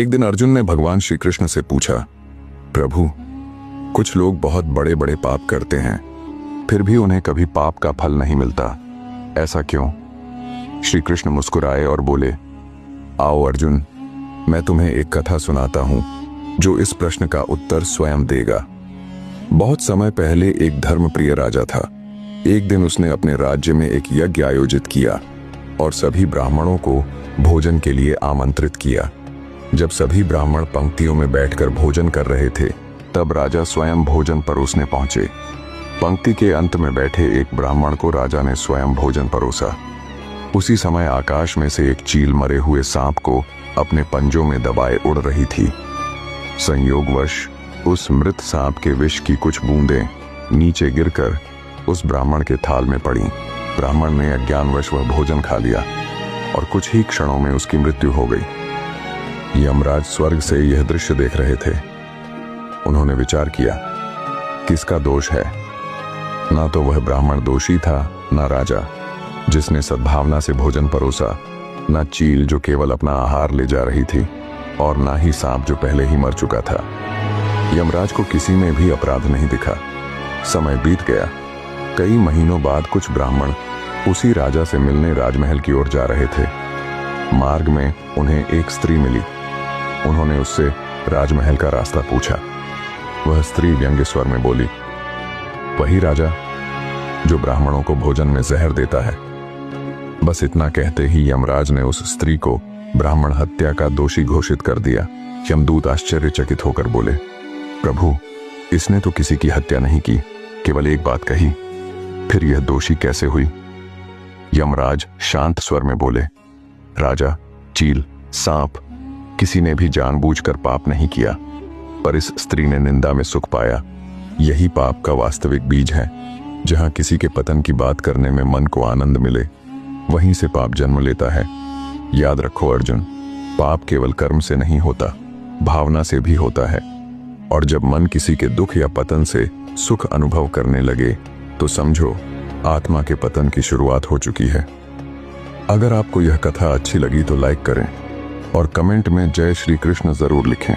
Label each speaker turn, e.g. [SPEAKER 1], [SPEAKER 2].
[SPEAKER 1] एक दिन अर्जुन ने भगवान श्री कृष्ण से पूछा, प्रभु, कुछ लोग बहुत बड़े बड़े पाप करते हैं, फिर भी उन्हें कभी पाप का फल नहीं मिलता, ऐसा क्यों? श्री कृष्ण मुस्कुराए और बोले, आओ अर्जुन, मैं तुम्हें एक कथा सुनाता हूं जो इस प्रश्न का उत्तर स्वयं देगा। बहुत समय पहले एक धर्मप्रिय राजा था। एक दिन उसने अपने राज्य में एक यज्ञ आयोजित किया और सभी ब्राह्मणों को भोजन के लिए आमंत्रित किया। जब सभी ब्राह्मण पंक्तियों में बैठकर भोजन कर रहे थे, तब राजा स्वयं भोजन परोसने पहुंचे। पंक्ति के अंत में बैठे एक ब्राह्मण को राजा ने स्वयं भोजन परोसा। उसी समय आकाश में से एक चील मरे हुए सांप को अपने पंजों में दबाए उड़ रही थी। संयोगवश उस मृत सांप के विष की कुछ बूंदें नीचे गिरकर उस ब्राह्मण के थाल में पड़ी। ब्राह्मण ने अज्ञानवश वह भोजन खा लिया और कुछ ही क्षणों में उसकी मृत्यु हो गई। यमराज स्वर्ग से यह दृश्य देख रहे थे। उन्होंने विचार किया, किसका दोष है? ना तो वह ब्राह्मण दोषी था, ना राजा जिसने सद्भावना से भोजन परोसा, ना चील जो केवल अपना आहार ले जा रही थी, और ना ही सांप जो पहले ही मर चुका था। यमराज को किसी में भी अपराध नहीं दिखा। समय बीत गया। कई महीनों बाद कुछ ब्राह्मण उसी राजा से मिलने राजमहल की ओर जा रहे थे। मार्ग में उन्हें एक स्त्री मिली। उन्होंने उससे राजमहल का रास्ता पूछा। वह स्त्री व्यंग्य स्वर में बोली, वही राजा जो ब्राह्मणों को भोजन में जहर देता है। बस इतना कहते ही यमराज ने उस स्त्री को ब्राह्मण हत्या का दोषी घोषित कर दिया। यमदूत आश्चर्यचकित होकर बोले, प्रभु, इसने तो किसी की हत्या नहीं की, केवल एक बात कही, फिर यह दोषी कैसे हुई? यमराज शांत स्वर में बोले, राजा, चील, सांप किसी ने भी जानबूझकर पाप नहीं किया, पर इस स्त्री ने निंदा में सुख पाया। यही पाप का वास्तविक बीज है। जहां किसी के पतन की बात करने में मन को आनंद मिले, वहीं से पाप जन्म लेता है। याद रखो अर्जुन, पाप केवल कर्म से नहीं होता, भावना से भी होता है। और जब मन किसी के दुख या पतन से सुख अनुभव करने लगे, तो समझो आत्मा के पतन की शुरुआत हो चुकी है। अगर आपको यह कथा अच्छी लगी तो लाइक करें और कमेंट में जय श्री कृष्ण जरूर लिखें।